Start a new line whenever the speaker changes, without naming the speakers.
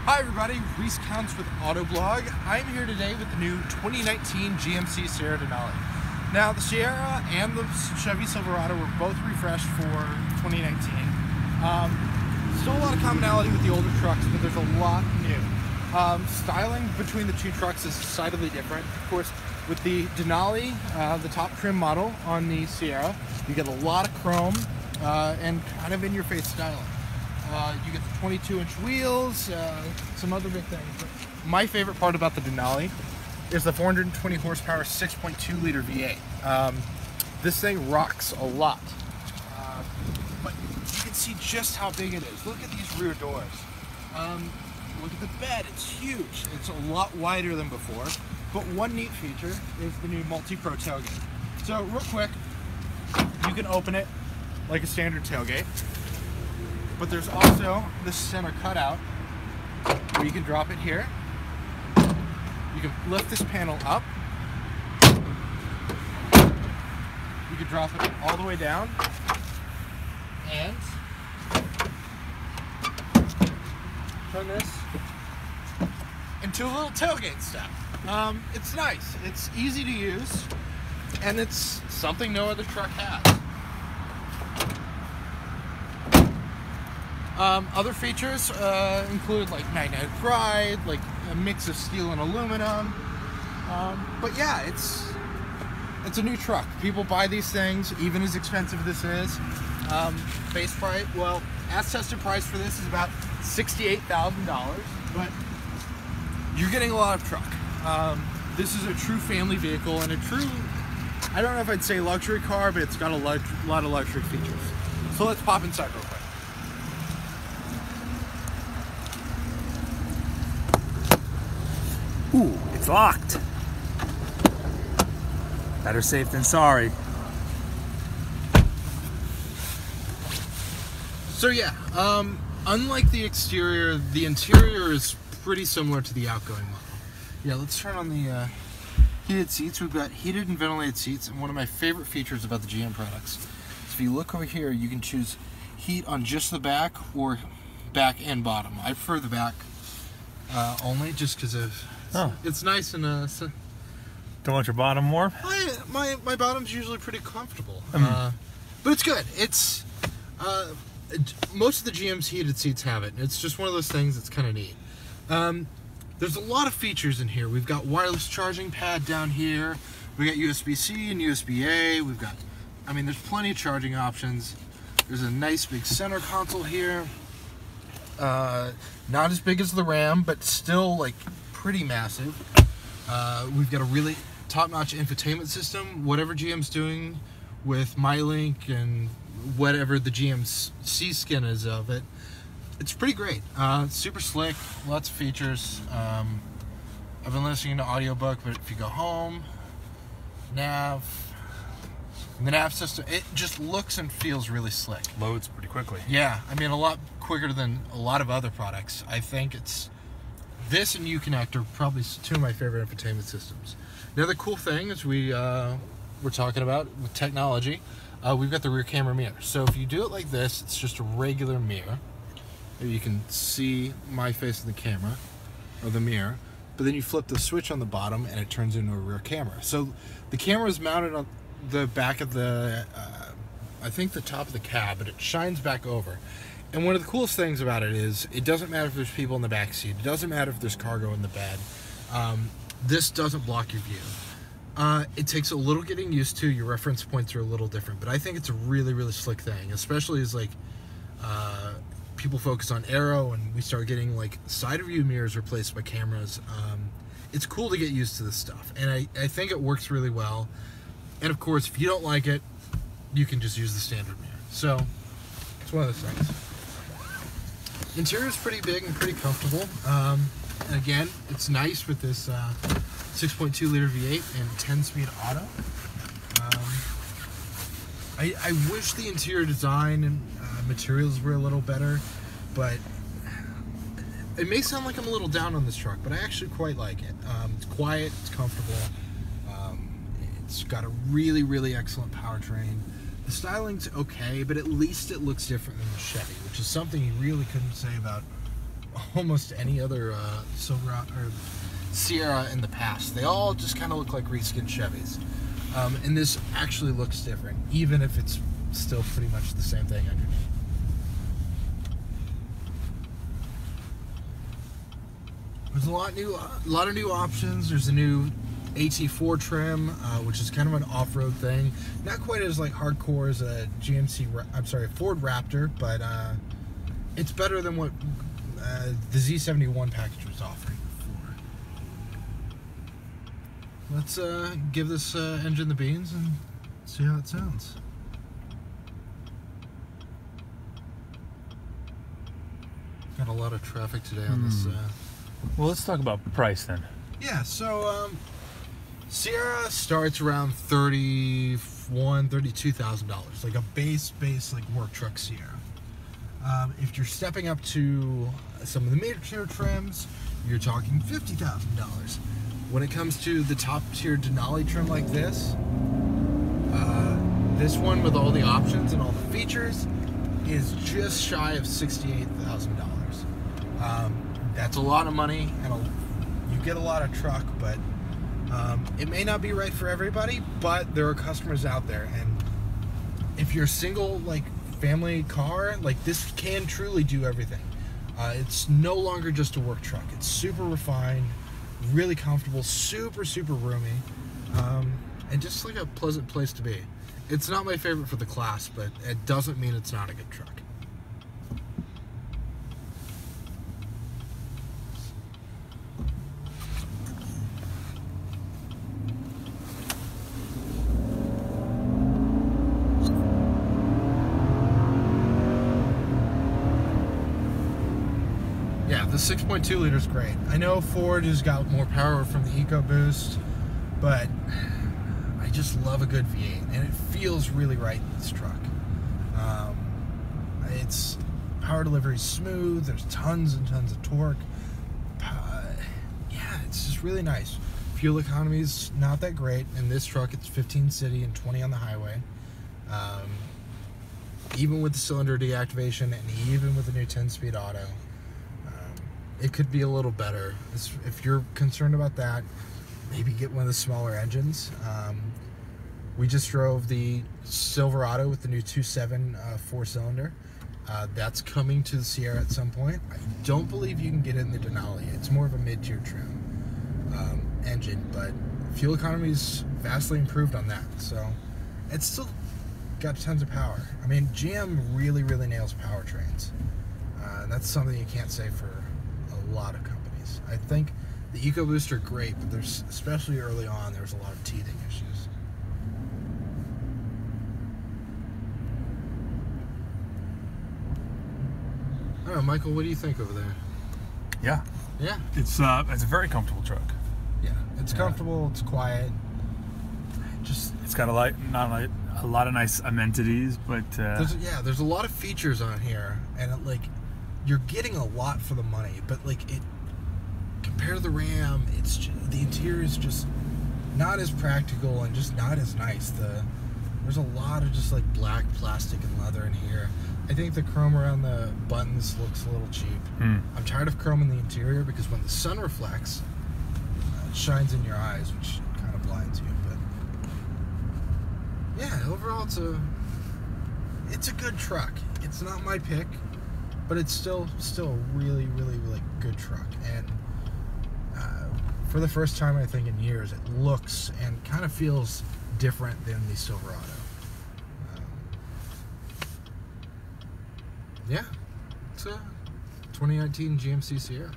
Hi everybody, Reese Counts with Autoblog. I'm here today with the new 2019 GMC Sierra Denali. Now the Sierra and the Chevy Silverado were both refreshed for 2019. Still a lot of commonality with the older trucks, but there's a lot new. Styling between the two trucks is decidedly different. Of course, with the Denali, the top trim model on the Sierra, you get a lot of chrome and kind of in-your-face styling. You get the 22-inch wheels, some other big things. But my favorite part about the Denali is the 420 horsepower 6.2 liter V8. This thing rocks a lot. But you can see just how big it is. Look at these rear doors. Look at the bed, it's huge. It's a lot wider than before. But one neat feature is the new multi-pro tailgate. So real quick, you can open it like a standard tailgate. But there's also this center cutout where you can drop it here. You can lift this panel up. You can drop it all the way down. And turn this into a little tailgate step. It's nice. It's easy to use. And it's something no other truck has. Other features include like magnetic ride, like a mix of steel and aluminum. But yeah, it's a new truck. People buy these things, even as expensive as this is. Base price, well, as tested price for this is about $68,000, but you're getting a lot of truck. This is a true family vehicle and a true, I don't know if I'd say luxury car, but it's got a lot of luxury features. So let's pop inside real quick.
Ooh, it's locked. Better safe than sorry.
So yeah, unlike the exterior, the interior is pretty similar to the outgoing model. Yeah, let's turn on the heated seats. We've got heated and ventilated seats, and one of my favorite features about the GM products is if you look over here, you can choose heat on just the back or back and bottom. I prefer the back only, just because of it's nice and
Don't want your bottom warm?
my bottom's usually pretty comfortable, but it's good. It's most of the GM's heated seats have it. It's just one of those things that's kind of neat. There's a lot of features in here. We've got wireless charging pad down here. We got USB-C and USB-A. We've got, I mean, there's plenty of charging options. There's a nice big center console here. Not as big as the Ram, but still like pretty massive. We've got a really top-notch infotainment system. Whatever GM's doing with MyLink and whatever the GMC skin is of it, it's pretty great. Super slick, lots of features. I've been listening to audiobook, but if you go home, nav, the nav system, it just looks and feels really slick.
Loads pretty quickly.
Yeah, I mean a lot quicker than a lot of other products. I think it's this and Uconnect are probably two of my favorite infotainment systems. The other cool thing is we're talking about with technology, we've got the rear camera mirror. So if you do it like this, it's just a regular mirror. You can see my face in the camera, or the mirror, but then you flip the switch on the bottom and it turns into a rear camera. So the camera is mounted on the back of the, I think the top of the cab, but it shines back over. And one of the coolest things about it is it doesn't matter if there's people in the back seat. It doesn't matter if there's cargo in the bed. This doesn't block your view. It takes a little getting used to. Your reference points are a little different, but I think it's a really, really slick thing, especially as like people focus on aero and we start getting like side view mirrors replaced by cameras. It's cool to get used to this stuff, and I think it works really well. And of course, if you don't like it, you can just use the standard mirror. So it's one of those things. Interior is pretty big and pretty comfortable. And again, it's nice with this 6.2 liter V8 and 10-speed auto. I wish the interior design and materials were a little better, but it may sound like I'm a little down on this truck, but I actually quite like it. It's quiet, it's comfortable, it's got a really, really excellent powertrain. The styling's okay, but at least it looks different than the Chevy, which is something you really couldn't say about almost any other Silverado or Sierra in the past. They all just kind of look like reskinned Chevys. And this actually looks different, even if it's still pretty much the same thing underneath. There's a lot of new options. There's a new AT4 trim, which is kind of an off-road thing. Not quite as like hardcore as a Ford Raptor, but it's better than what the Z71 package was offering before. Let's give this engine the beans and see how it sounds. Got a lot of traffic today on this.
Well, let's talk about price then.
Yeah, so Sierra starts around $32,000, like a base like work truck Sierra. If you're stepping up to some of the mid-tier trims, you're talking $50,000. When it comes to the top-tier Denali trim like this one with all the options and all the features is just shy of $68,000. That's a lot of money, and you get a lot of truck, but it may not be right for everybody, but there are customers out there, and if you're a single, like, family car, like, this can truly do everything. It's no longer just a work truck. It's super refined, really comfortable, super roomy, and just like a pleasant place to be. It's not my favorite for the class, but it doesn't mean it's not a good truck. Yeah, the 6.2 liter is great. I know Ford has got more power from the EcoBoost, but I just love a good V8, and it feels really right in this truck. Its power delivery is smooth. There's tons and tons of torque. Yeah, it's just really nice. Fuel economy is not that great. In this truck, it's 15 city and 20 on the highway. Even with the cylinder deactivation and even with the new 10-speed auto, it could be a little better. If you're concerned about that, maybe get one of the smaller engines. We just drove the Silverado with the new 2.7 4-cylinder. That's coming to the Sierra at some point. I don't believe you can get it in the Denali. It's more of a mid-tier trim engine, but fuel economy is vastly improved on that. So it's still got tons of power. I mean, GM really nails powertrains. That's something you can't say for a lot of companies. I think the EcoBoost are great, but there's, especially early on, there was a lot of teething issues. I don't know, Michael, what do you think over there?
Yeah.
Yeah?
It's a very comfortable truck.
Yeah. It's comfortable, it's quiet.
It's got a lot of nice amenities, but
there's a lot of features on here, and you're getting a lot for the money, but compared to the Ram, the interior is just not as practical and just not as nice. There's a lot of just black plastic and leather in here. I think the chrome around the buttons looks a little cheap. I'm tired of chrome in the interior because when the sun reflects, it shines in your eyes, which kind of blinds you. But yeah, overall it's a good truck. It's not my pick, but it's still a really good truck. And for the first time I think in years, it looks and kind of feels different than the Silverado. Yeah, it's a 2019 GMC Sierra.